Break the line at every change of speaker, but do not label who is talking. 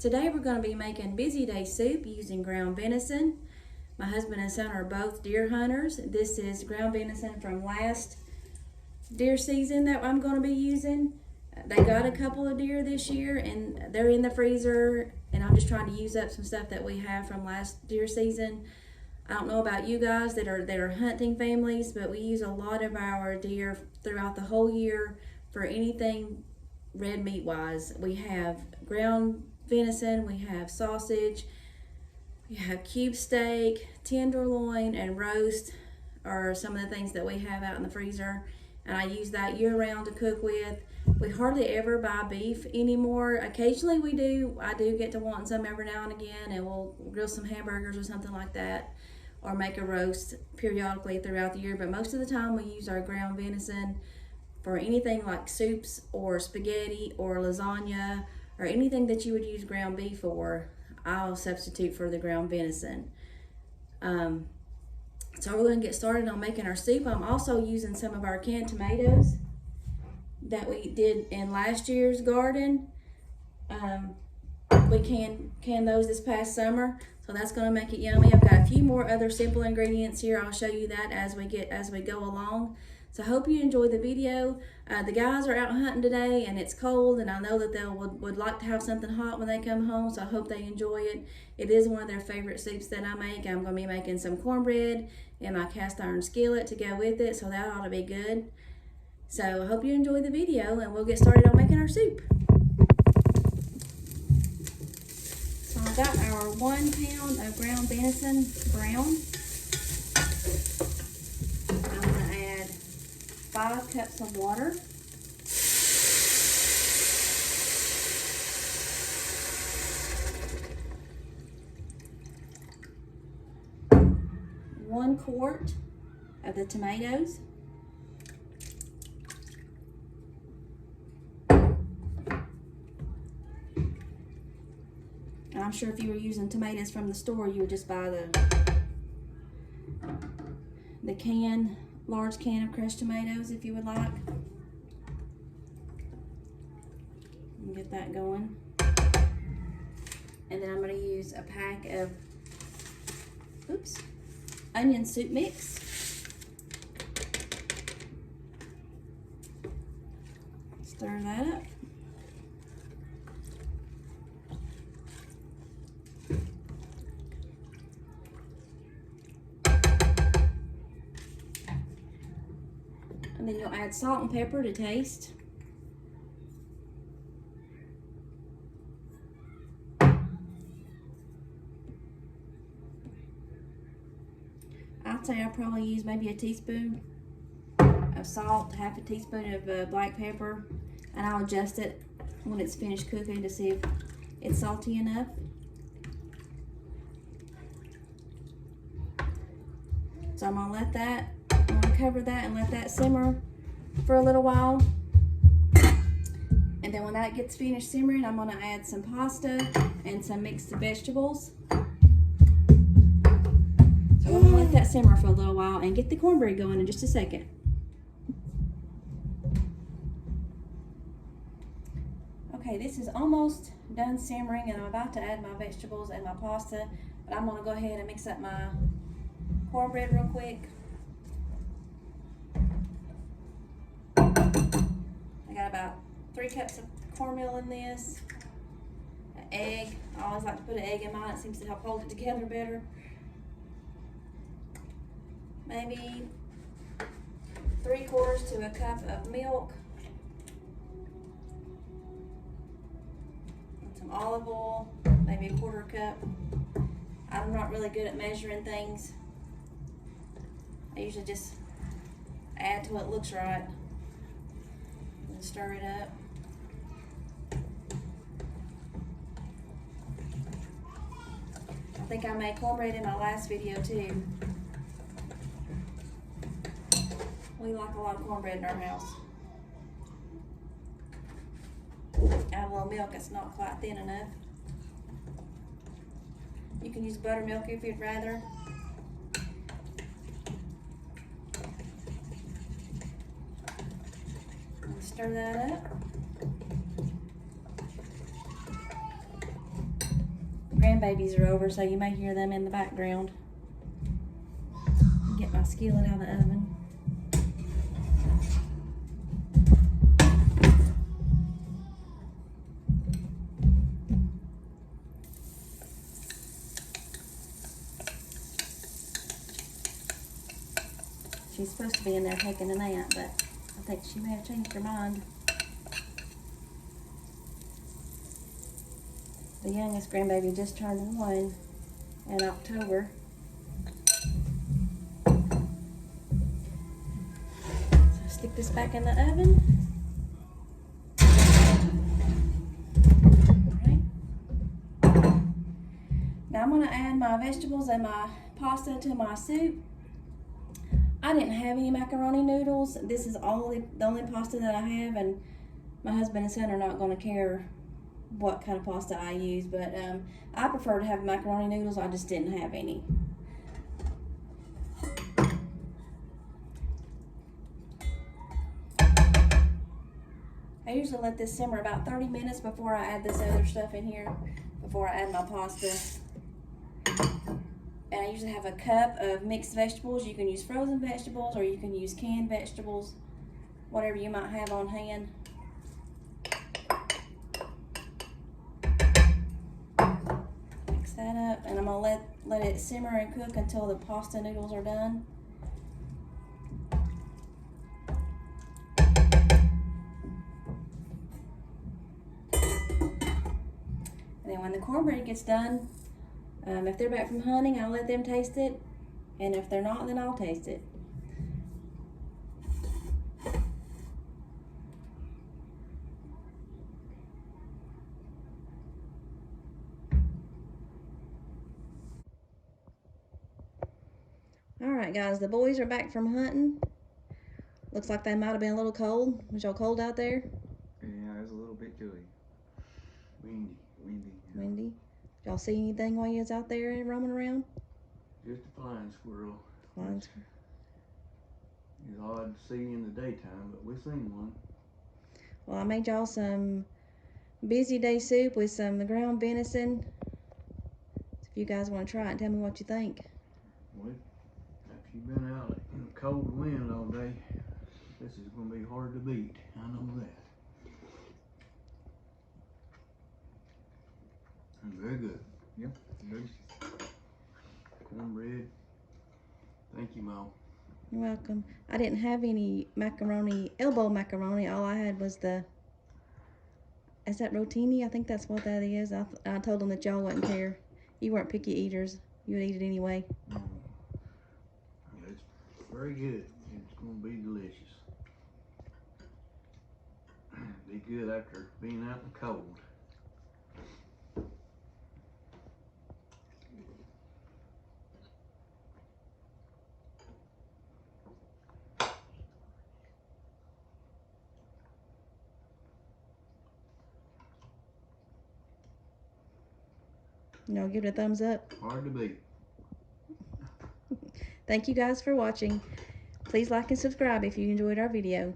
Today we're going to be making busy day soup using ground venison. My husband and son are both deer hunters. This is ground venison from last deer season that I'm going to be using. They got a couple of deer this year and they're in the freezer, and I'm just trying to use up some stuff that we have from last deer season. I don't know about you guys that are hunting families, but we use a lot of our deer throughout the whole year for anything red meat wise. We have ground venison, we have sausage, we have cube steak, tenderloin, and roast are some of the things that we have out in the freezer, and I use that year round to cook with. We hardly ever buy beef anymore. Occasionally we do. I do get to wanting some every now and again, and we'll grill some hamburgers or something like that, or make a roast periodically throughout the year, but most of the time we use our ground venison for anything like soups or spaghetti or lasagna or anything that you would use ground beef for. I'll substitute for the ground venison. So we're going to get started on making our soup. I'm also using some of our canned tomatoes that we did in last year's garden. We canned those this past summer, so that's going to make it yummy. I've got a few more other simple ingredients here. I'll show you that as we go along. So I hope you enjoy the video. The guys are out hunting today and it's cold, and I know that they would like to have something hot when they come home, so I hope they enjoy it. It is one of their favorite soups that I make. I'm going to be making some cornbread in my cast iron skillet to go with it, so that ought to be good. So I hope you enjoy the video, and we'll get started on making our soup. So I've got our 1 pound of ground venison brown. I'm going to add 5 cups of water. One quart of the tomatoes. And I'm sure if you were using tomatoes from the store, you would just buy the large can of crushed tomatoes if you would like. And get that going. And then I'm going to use a pack of onion soup mix. Stir that up. And then you'll add salt and pepper to taste. I'd say I'll probably use maybe a teaspoon of salt, half a teaspoon of black pepper, and I'll adjust it when it's finished cooking to see if it's salty enough. So I'm going to cover that and let that simmer for a little while. And then when that gets finished simmering, I'm going to add some pasta and some mixed vegetables. So I'm going to let that simmer for a little while and get the cornbread going in just a second. Okay, this is almost done simmering, and I'm about to add my vegetables and my pasta, but I'm going to go ahead and mix up my cornbread real quick. I got about 3 cups of cornmeal in this. An egg. I always like to put an egg in mine. It seems to help hold it together better. Maybe 3/4 to a cup of milk. And some olive oil, maybe a 1/4 cup. I'm not really good at measuring things. I usually just add till it looks right and stir it up. I think I made cornbread in my last video too. We like a lot of cornbread in our house. Add a little milk, it's not quite thin enough. You can use buttermilk if you'd rather. And stir that up. grandbabies are over, so you may hear them in the background. Get my skillet out of the oven. She's supposed to be in there taking a nap, but I think she may have changed her mind. The youngest grandbaby just turned 1 in October. So stick this back in the oven. Alright. Now I'm going to add my vegetables and my pasta to my soup. I didn't have any macaroni noodles. This is the only pasta that I have, and my husband and son are not going to care what kind of pasta I use, but I prefer to have macaroni noodles. I just didn't have any. I usually let this simmer about 30 minutes before I add this other stuff in here, before I add my pasta. And I usually have a cup of mixed vegetables. You can use frozen vegetables or you can use canned vegetables, whatever you might have on hand. Mix that up, and I'm gonna let it simmer and cook until the pasta noodles are done. And then when the cornbread gets done, if they're back from hunting, I'll let them taste it, and if they're not, then I'll taste it. Alright guys, the boys are back from hunting. Looks like they might have been a little cold. Was y'all cold out there?
Yeah, it was a little bit chilly. Windy.
Windy. Did y'all see anything while you was out there roaming around?
Just a flying squirrel.
Flying squirrel.
It's odd to see in the daytime, but we seen one.
Well, I made y'all some busy day soup with some ground venison. So if you guys want to try it, tell me what you think.
Well, after you've been out in the cold wind all day, this is going to be hard to beat. I know that. Very good. Yep. Delicious. Cornbread. Thank you, Mom.
You're welcome. I didn't have any macaroni, elbow macaroni. All I had was is that rotini? I think that's what that is. I told them that y'all wouldn't care. You weren't picky eaters. You would eat it anyway.
Yeah, it's very good. It's going to be delicious. Be good after being out in the cold.
You know, give it a thumbs up.
Hard to beat.
Thank you guys for watching. Please like and subscribe if you enjoyed our video.